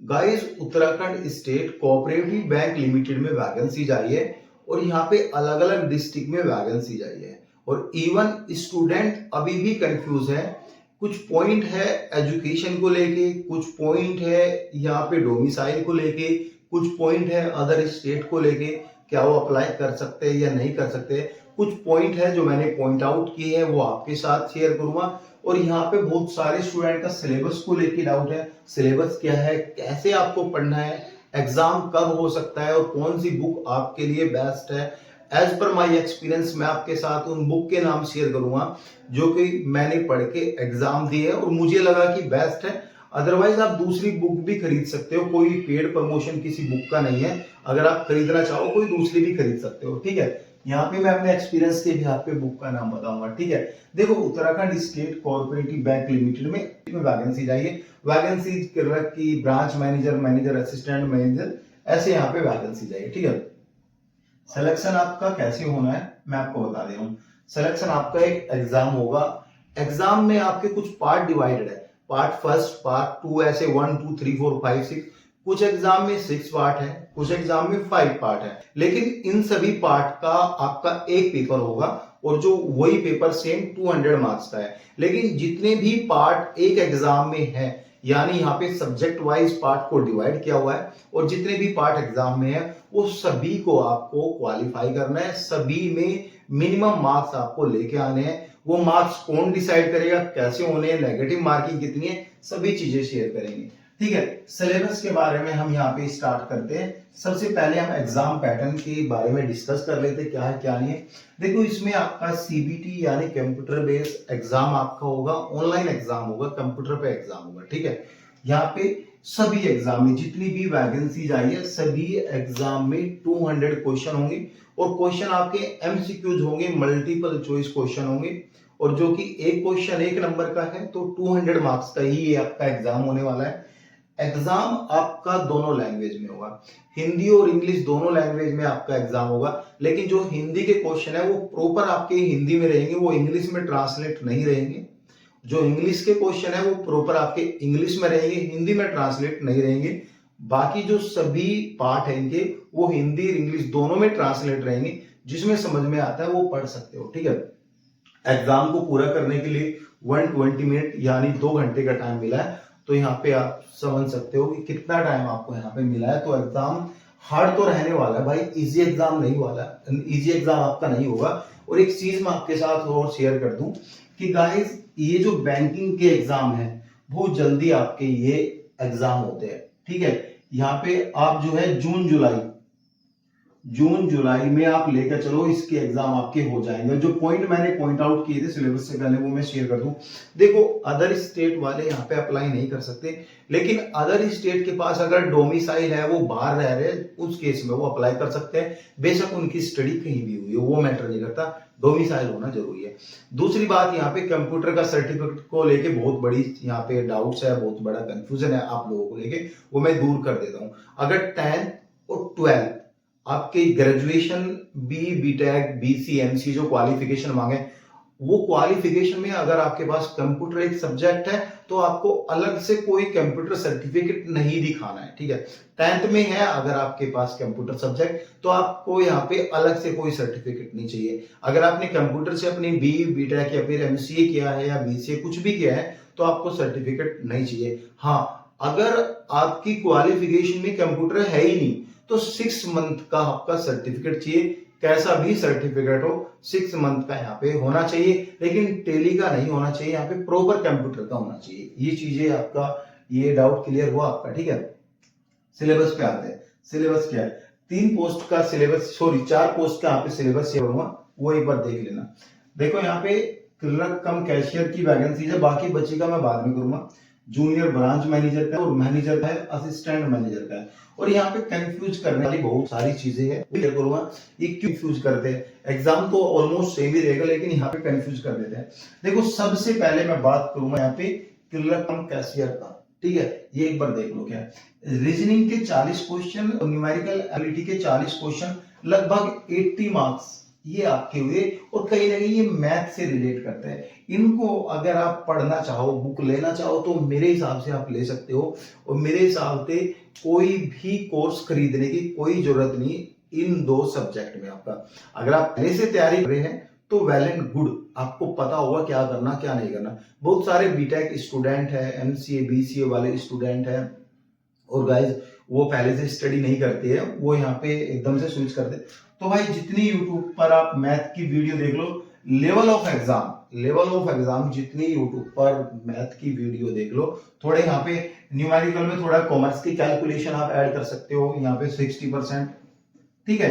Guys, Uttarakhand state cooperative bank limited में vacancy आई है और यहाँ पे अलग अलग डिस्ट्रिक्ट में वैकेंसी आई है और इवन स्टूडेंट अभी भी कंफ्यूज है। कुछ पॉइंट है एजुकेशन को लेके, कुछ पॉइंट है यहाँ पे डोमिसाइल को लेके, कुछ पॉइंट है अदर स्टेट को लेके, क्या वो अप्लाई कर सकते हैं या नहीं कर सकते। कुछ पॉइंट है जो मैंने पॉइंट आउट किए हैं वो आपके साथ शेयर करूंगा। और यहाँ पे बहुत सारे स्टूडेंट का सिलेबस को लेके डाउट है, सिलेबस क्या है, कैसे आपको पढ़ना है, एग्जाम कब हो सकता है और कौन सी बुक आपके लिए बेस्ट है। एज पर माई एक्सपीरियंस मैं आपके साथ उन बुक के नाम शेयर करूंगा जो कि मैंने पढ़ के एग्जाम दिए और मुझे लगा कि बेस्ट है। अदरवाइज आप दूसरी बुक भी खरीद सकते हो, कोई पेड प्रमोशन किसी बुक का नहीं है। अगर आप खरीदना चाहो कोई दूसरी भी खरीद सकते हो, ठीक है। यहाँ पे मैं अपने एक्सपीरियंस के बिहार पे बुक का नाम बताऊंगा, ठीक है। देखो, Uttarakhand state cooperative bank limited में वैकेंसी आई है। वैकेंसी की branch manager, manager assistant manager, ऐसे यहाँ पे वैकेंसी आई है, ठीक है। सिलेक्शन आपका कैसे होना है मैं आपको बता दे रहा हूँ। सिलेक्शन आपका एक एग्जाम होगा। एग्जाम में आपके कुछ पार्ट डिवाइडेड है, पार्ट फर्स्ट, पार्ट टू, ऐसे 1 2 3 4 5 6। कुछ एग्जाम में 6 पार्ट है, कुछ एग्जाम में 5 पार्ट है, लेकिन इन सभी पार्ट का आपका एक पेपर होगा और जो वही पेपर सेम 200 मार्क्स का है। लेकिन जितने भी पार्ट एक एग्जाम में है, यानी यहाँ पे सब्जेक्ट वाइज पार्ट को डिवाइड किया हुआ है और जितने भी पार्ट एग्जाम में है वो सभी को आपको क्वालिफाई करना है। सभी में मिनिमम मार्क्स आपको लेके आने हैं। वो मार्क्स कौन डिसाइड करेगा, कैसे होने हैं, नेगेटिव मार्किंग कितनी है, सभी चीजें शेयर करेंगे, ठीक है। सिलेबस के बारे में हम यहाँ पे स्टार्ट करते हैं। सबसे पहले हम एग्जाम पैटर्न के बारे में डिस्कस कर लेते हैं, क्या है क्या नहीं है। देखो, इसमें आपका सीबीटी यानी कंप्यूटर बेस्ड एग्जाम आपका होगा, ऑनलाइन एग्जाम होगा, कंप्यूटर पे एग्जाम होगा, ठीक है। यहाँ पे सभी एग्जाम में जितनी भी वैकेंसीज आई है सभी एग्जाम में 200 क्वेश्चन होंगे और क्वेश्चन आपके एमसीक्यूज होंगे, मल्टीपल चॉइस क्वेश्चन होंगे। और जो कि एक क्वेश्चन 1 नंबर का है तो 200 मार्क्स का ही आपका एग्जाम होने वाला है। एग्जाम आपका दोनों लैंग्वेज में होगा, हिंदी और इंग्लिश दोनों लैंग्वेज में आपका एग्जाम होगा। लेकिन जो हिंदी के क्वेश्चन है वो प्रॉपर आपके हिंदी में रहेंगे, वो इंग्लिश में ट्रांसलेट नहीं रहेंगे। जो इंग्लिश के क्वेश्चन है वो प्रॉपर आपके इंग्लिश में रहेंगे, हिंदी में ट्रांसलेट नहीं रहेंगे। बाकी जो सभी पार्ट है इनके वो हिंदी और इंग्लिश दोनों में ट्रांसलेट रहेंगे। जिसमें समझ में आता है वो पढ़ सकते हो, ठीक है। एग्जाम को पूरा करने के लिए 120 मिनट यानी 2 घंटे का टाइम मिला है। तो यहाँ पे आप समझ सकते हो कि कितना टाइम आपको यहाँ पे मिला है। तो एग्जाम हार्ड तो रहने वाला है भाई, इजी एग्जाम नहीं वाला, इजी एग्जाम आपका नहीं होगा। और एक चीज मैं आपके साथ और शेयर कर दूं कि गाइस, ये जो बैंकिंग के एग्जाम है बहुत जल्दी आपके ये एग्जाम होते हैं, ठीक है। यहाँ पे आप जो है जून जुलाई में आप लेकर चलो, इसके एग्जाम आपके हो जाएंगे। जो पॉइंट मैंने पॉइंट आउट किए थे सिलेबस से पहले वो मैं शेयर कर दूं। देखो, अदर स्टेट वाले यहाँ पे अप्लाई नहीं कर सकते, लेकिन अदर स्टेट के पास अगर डोमिसाइल है, वो बाहर रह रहे हैं, उस केस में वो अप्लाई कर सकते हैं। बेशक उनकी स्टडी कहीं भी हुई है वो मैटर नहीं करता, डोमिसाइल होना जरूरी है। दूसरी बात, यहाँ पे कंप्यूटर का सर्टिफिकेट को लेके बहुत बड़ी यहाँ पे डाउट्स है, बहुत बड़ा कंफ्यूजन है आप लोगों को लेके, वो मैं दूर कर देता हूँ। अगर 10th और 12th आपके ग्रेजुएशन बीटेक बीसी एमसी जो क्वालिफिकेशन मांगे, वो क्वालिफिकेशन में अगर आपके पास कंप्यूटर एक सब्जेक्ट है तो आपको अलग से कोई कंप्यूटर सर्टिफिकेट नहीं दिखाना है, ठीक है। 10th में है अगर आपके पास कंप्यूटर सब्जेक्ट तो आपको यहाँ पे अलग से कोई सर्टिफिकेट नहीं चाहिए। अगर आपने कंप्यूटर से अपनी बीटेक या फिर एमसीए किया है या बीसीए कुछ भी किया है तो आपको सर्टिफिकेट नहीं चाहिए। हाँ, अगर आपकी क्वालिफिकेशन में कंप्यूटर है ही नहीं तो 6 मंथ का आपका सर्टिफिकेट चाहिए। कैसा भी सर्टिफिकेट हो, 6 मंथ का यहाँ पे होना चाहिए, लेकिन टेली का नहीं होना चाहिए, यहाँ पे प्रॉपर कंप्यूटर का होना चाहिए। ये चीजें आपका, ये डाउट क्लियर हुआ आपका, ठीक है। सिलेबस पे आते हैं। सिलेबस क्या है? 3 पोस्ट का सिलेबस, सॉरी 4 पोस्ट का यहाँ पे सिलेबस शेयर होगा, वो एक बार देख लेना। देखो, यहाँ पे क्लर्क कम कैशियर की वैकेंसी है, बाकी बची का मैं बाद में करूंगा। जूनियर ब्रांच मैनेजर का और मैनेजर का है, असिस्टेंट मैनेजर का है। और यहाँ पे कंफ्यूज करने वाली बहुत सारी चीजें हैं, क्लियर करूंगा। ये क्यों कंफ्यूज करते हैं? एग्जाम तो ऑलमोस्ट सेम ही रहेगा लेकिन यहाँ पे कंफ्यूज कर देते हैं। देखो, सबसे पहले मैं बात करूंगा यहाँ पे क्लर्क कम कैशियर का, ठीक है। ये एक बार देख लो क्या है। रीजनिंग के 40 क्वेश्चन और न्यूमेरिकल एबिलिटी के 40 क्वेश्चन, लगभग 80 मार्क्स ये आपके हुए, और कहीं ना कहीं ये मैथ से रिलेट करते हैं। इनको अगर आप पढ़ना चाहो, बुक लेना चाहो, तो मेरे हिसाब से आप ले सकते हो, और मेरे हिसाब से कोई भी कोर्स खरीदने की कोई जरूरत नहीं इन 2 सब्जेक्ट में आपका। अगर आप पहले से तैयारी कर रहे हैं तो वेल एंड गुड, आपको पता होगा क्या करना क्या नहीं करना। बहुत सारे बीटेक स्टूडेंट है, एमसीए बीसीए वाले स्टूडेंट है, और गाइज वो पहले से स्टडी नहीं करते हैं, वो यहाँ पे एकदम से स्विच करते। तो भाई जितनी यूट्यूब पर आप मैथ की वीडियो देख लो, लेवल ऑफ एग्जाम जितनी यूट्यूब पर मैथ की वीडियो देख लो, थोड़े यहाँ पे न्यूमेरिकल में थोड़ा कॉमर्स की कैलकुलेशन आप ऐड कर सकते हो यहाँ पे 60%, ठीक है,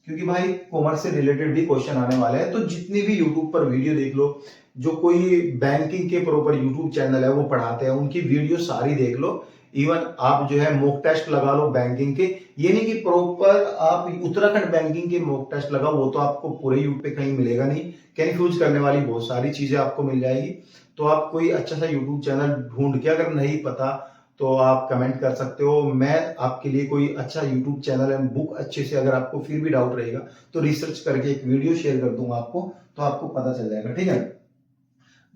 क्योंकि भाई कॉमर्स से रिलेटेड भी क्वेश्चन आने वाले हैं। तो जितनी भी यूट्यूब पर वीडियो देख लो, जो कोई बैंकिंग के प्रॉपर यूट्यूब चैनल है वो पढ़ाते हैं, उनकी वीडियो सारी देख लो। इवन आप जो है मॉक टेस्ट लगा लो बैंकिंग के, ये नहीं कि प्रॉपर आप उत्तराखंड बैंकिंग के मॉक टेस्ट लगाओ, वो तो आपको पूरे यूट्यूब पे कहीं मिलेगा नहीं, कंफ्यूज करने वाली बहुत सारी चीजें आपको मिल जाएगी। तो आप कोई अच्छा सा यूट्यूब चैनल ढूंढ के, अगर नहीं पता तो आप कमेंट कर सकते हो, मैं आपके लिए कोई अच्छा यूट्यूब चैनल एंड बुक अच्छे से, अगर आपको फिर भी डाउट रहेगा तो रिसर्च करके एक वीडियो शेयर कर दूंगा आपको, तो आपको पता चल जाएगा, ठीक है।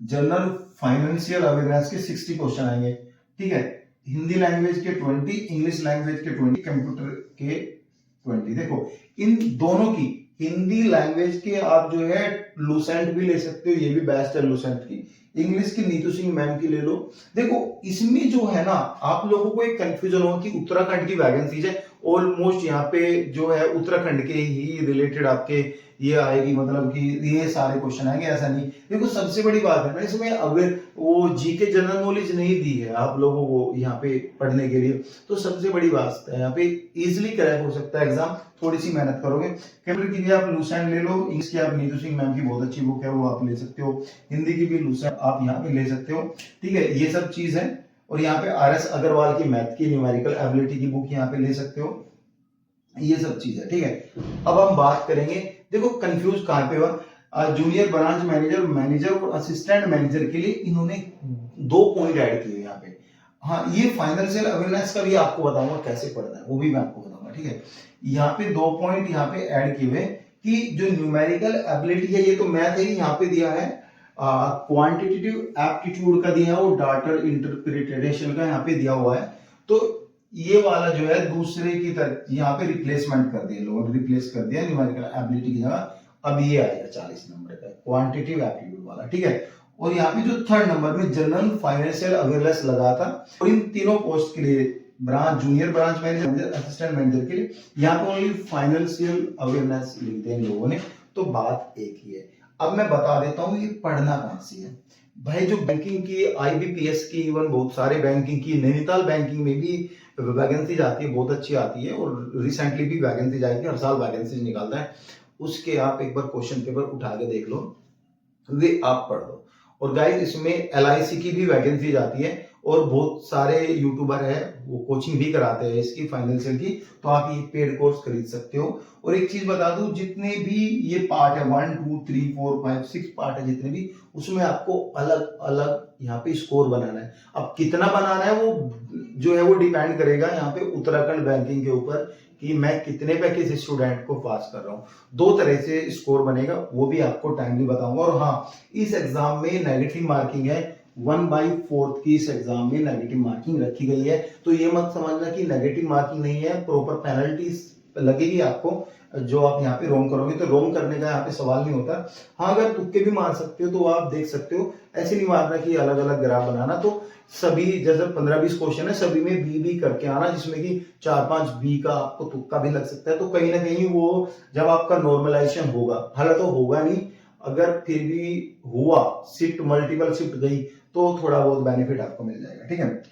जनरल फाइनेंशियल अवेयरनेस के 60 क्वेश्चन आएंगे, ठीक है, हिंदी लैंग्वेज के 20, इंग्लिश लैंग्वेज के 20, कंप्यूटर के 20। देखो इन दोनों की, हिंदी लैंग्वेज के आप जो है लूसेंट भी ले सकते हो, ये भी बेस्ट है लूसेंट की। इंग्लिश की नीतू सिंह मैम की ले लो। देखो इसमें जो है ना, आप लोगों को एक कंफ्यूजन होगा कि उत्तराखंड की वैकेंसीज है, ऑलमोस्ट यहाँ पे जो है उत्तराखंड के ही रिलेटेड आपके ये आएगी, मतलब कि ये सारे क्वेश्चन आएंगे, ऐसा नहीं। देखो सबसे बड़ी बात है ना इसमें, अगर वो जीके जनरल नॉलेज नहीं दी है आप लोगों को यहाँ पे पढ़ने के लिए, तो सबसे बड़ी बात है यहाँ पे इजिली क्रैक हो सकता है एग्जाम, थोड़ी सी मेहनत करोगे। कंप्यूटर की भी आप लूसेंट ले लो, इंग्लिश की आप नीतू सिंह मैम की बहुत अच्छी बुक है वो आप ले सकते हो, हिंदी की भी लूसेंट आप यहाँ पे ले सकते हो, ठीक है, ये सब चीज है। और यहाँ पे RS अग्रवाल की मैथ की न्यूमेरिकल एबिलिटी की बुक यहाँ पे ले सकते हो, ये सब चीज है, ठीक है। अब हम बात करेंगे, देखो कंफ्यूज कहां पे हुआ, जूनियर ब्रांच मैनेजर, मैनेजर और असिस्टेंट मैनेजर के लिए इन्होंने 2 पॉइंट ऐड किए यहाँ पे। हाँ, ये फाइनेंशियल अवेयरनेस का भी आपको बताऊंगा कैसे पढ़ना है, वो भी मैं आपको बताऊंगा, ठीक है। यहाँ पे 2 पॉइंट यहाँ पे ऐड किए हुए कि जो न्यूमेरिकल एबिलिटी है, ये तो मैथ है, यहाँ पे दिया है क्वांटिटेटिव एप्टीट्यूड का दिया है, और डाटा इंटरप्रिटेशन का यहाँ पे दिया हुआ है। तो ये वाला जो है दूसरे की तरह यहाँ पे रिप्लेसमेंट कर दिया, लोगों ने रिप्लेस कर दिया न्यूमेरिकल एबिलिटी की जगह, अब ये आएगा 40 नंबर का क्वांटिटेटिव एप्टीट्यूड वाला, ठीक है। और यहाँ पे जो 3rd नंबर में जनरल फाइनेंशियल अवेयरनेस लगा था, और इन तीनों पोस्ट के लिए branch, junior branch manager, assistant manager के लिए यहाँ पे ओनली फाइनेंशियल अवेयरनेस लिख दिया लोगों ने, तो बात एक ही है। अब मैं बता देता हूँ ये पढ़ना कहां से है भाई। जो बैंकिंग की, IBPS की, इवन बहुत सारे बैंकिंग की, नैनीताल बैंकिंग में भी वैकेंसी आती है, बहुत अच्छी आती है, और रिसेंटली भी वैकेंसी आई थी, हर साल वैकेंसी निकालता है, उसके आप एक बार क्वेश्चन पेपर उठा के देख लो, वे आप पढ़ लो। और गाइस इसमें LIC की भी वैकेंसी आती है, और बहुत सारे यूट्यूबर है वो कोचिंग भी कराते हैं इसकी फाइनेंशियल की, तो आप ये पेड कोर्स खरीद सकते हो। और एक चीज बता दूं, जितने भी ये पार्ट है 1 2 3 4 5 6 पार्ट है जितने भी, उसमें आपको अलग अलग यहाँ पे स्कोर बनाना है। अब कितना बनाना है वो जो है वो डिपेंड करेगा यहाँ पे उत्तराखंड बैंकिंग के ऊपर, कि मैं कितने पैकेज स्टूडेंट को पास कर रहा हूँ। 2 तरह से स्कोर बनेगा, वो भी आपको टाइमली बताऊंगा। और हाँ, इस एग्जाम में नेगेटिव मार्किंग है, 1/4 की इस एग्जाम में नेगेटिव मार्किंग रखी गई है। तो ये मत समझना कि नेगेटिव मार्किंग नहीं है, प्रॉपर पेनल्टीज लगेगी आपको जो आप यहाँ पे रोंग करोगे। तो रोंग करने का यहाँ पे सवाल नहीं होता। हाँ, अगर तुक्के भी मार सकते हो तो आप देख सकते हो, ऐसे नहीं मारना कि अलग अलग ग्राफ बनाना। तो सभी जैसे 15-20 क्वेश्चन है, सभी में बी करके आना, जिसमें कि 4-5 बी का आपको तुक्का भी लग सकता है। तो कहीं ना कहीं वो जब आपका नॉर्मलाइजेशन होगा, हालांकि तो होगा नहीं, अगर फिर भी हुआ, शिफ्ट मल्टीपल शिफ्ट गई, तो थोड़ा बहुत बेनिफिट आपको मिल जाएगा, ठीक है।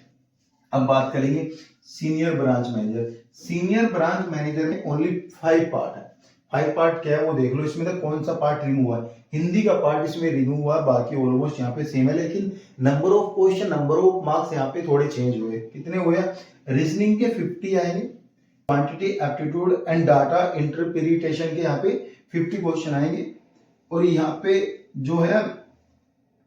अब बात करेंगे senior branch manager. Senior branch manager में ओनली 5 पार्ट है। 5 पार्ट क्या है वो देख लो, इसमें तो कौन सा पार्ट रिमूव हुआ है, हिंदी का पार्ट इसमें रिमूव हुआ, बाकी ऑलमोस्ट यहाँ पे सेम है, लेकिन number of question, number of marks यहाँ पे थोड़े चेंज हुए। कितने हुए? रीजनिंग के 50 आएंगे, quantity aptitude and data interpretation के यहाँ पे 50 क्वेश्चन आएंगे, और यहाँ पे जो है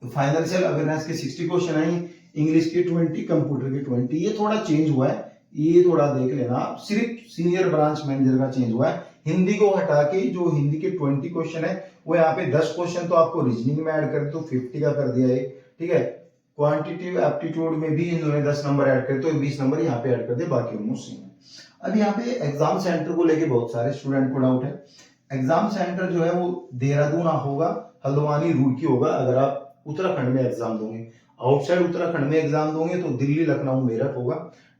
फाइनेंशियल अवेयरनेस के 60 क्वेश्चन आएंगे, इंग्लिश की 20, कंप्यूटर की 20। ये थोड़ा चेंज हुआ है, ये थोड़ा देख लेना आप, सिर्फ सीनियर ब्रांच मैनेजर का चेंज हुआ है। हिंदी को हटा के जो हिंदी के 20 क्वेश्चन है वो यहाँ पे 10 क्वेश्चन तो आपको रीजनिंग में ऐड कर, तो 50 का कर दिया है, ठीक है। क्वांटिटेटिव एप्टीट्यूड में भी इन्होंने 10 नंबर ऐड करे, तो 20 नंबर यहाँ पे ऐड कर दिए, बाकी ऑलमोस्ट सेम है। अब यहाँ पे एग्जाम सेंटर को लेके बहुत सारे स्टूडेंट को डाउट है। एग्जाम सेंटर जो है वो देहरादून होगा, हल्द्वानी, रुड़की होगा अगर आप उत्तराखंड में एग्जाम दोगे। आउटसाइड उत्तराखंड में एग्जाम दोगे तो दिल्ली, लखनऊ, मेरठ होगा,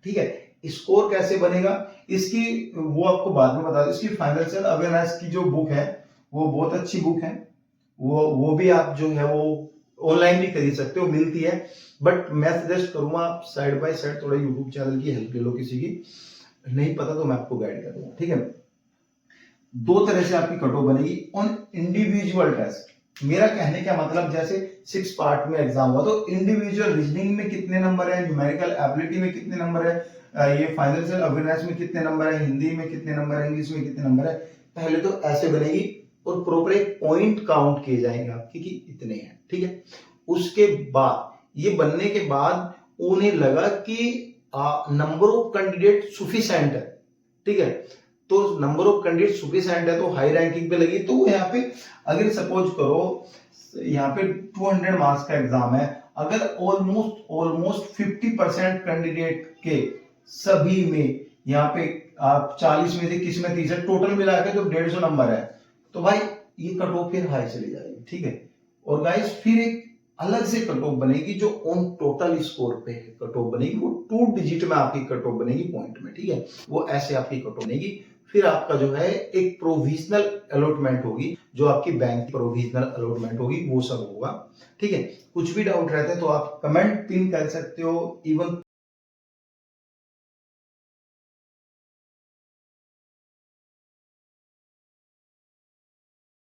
ठीक है। स्कोर कैसे बनेगा इसकी वो आपको बाद में बता दूं। इसकी फाइनेंशियल अवेयरनेस की जो बुक है वो बहुत अच्छी बुक है, वो भी आप जो है वो ऑनलाइन भी खरीद सकते हो, मिलती है। बट मैं सजेस्ट करूंगा आप साइड बाय साइड थोड़ा यूट्यूब चैनल की हेल्प ले लो, किसी की नहीं पता तो मैं आपको गाइड कर दूंगा, ठीक है। दो तरह से आपकी कट ऑफ बनेगी ऑन इंडिविजुअल टेस्ट। मेरा कहने का मतलब जैसे 6 पार्ट में एग्जाम हुआ तो इंडिविजुअल रीजनिंग में कितने नंबर है, न्यूमेरिकल एबिलिटी में कितने नंबर है, ये फाइनेंशियल अवेयरनेस में कितने नंबर है, हिंदी में कितने नंबर है, इंग्लिश में कितने नंबर है, पहले तो ऐसे बनेगी और प्रॉपर एक पॉइंट काउंट किए जाएंगे आपके कि इतने हैं, ठीक है। उसके बाद ये बनने के बाद उन्हें लगा कि नंबर ऑफ कैंडिडेट सफिशिएंट है, ठीक है। तो नंबर ऑफ कैंडिडेट सफिशिएंट है तो हाई रैंकिंग पे लगी, तो यहाँ पे अगर सपोज करो यहाँ पे 200 मार्क्स का एग्जाम है, अगर ऑलमोस्ट 50% कैंडिडेट के सभी में यहाँ पे आप 40 में से किसी में 30 टोटल मिला के तो 150 नंबर है, तो भाई ये कट ऑफ फिर हाई चली जाएगी, ठीक है। और गाइस फिर एक अलग से कट ऑफ बनेगी जो ऑन टोटल स्कोर पे कट ऑफ बनेगी, वो 2 डिजिट में आपकी कट ऑफ बनेगी पॉइंट में, ठीक है। वो ऐसे आपकी कट ऑफ बनेगी। फिर आपका जो है एक प्रोविजनल अलॉटमेंट होगी, जो आपकी बैंक की प्रोविजनल अलॉटमेंट होगी, वो सब होगा, ठीक है। कुछ भी डाउट रहता है तो आप कमेंट पिन कर सकते हो, इवन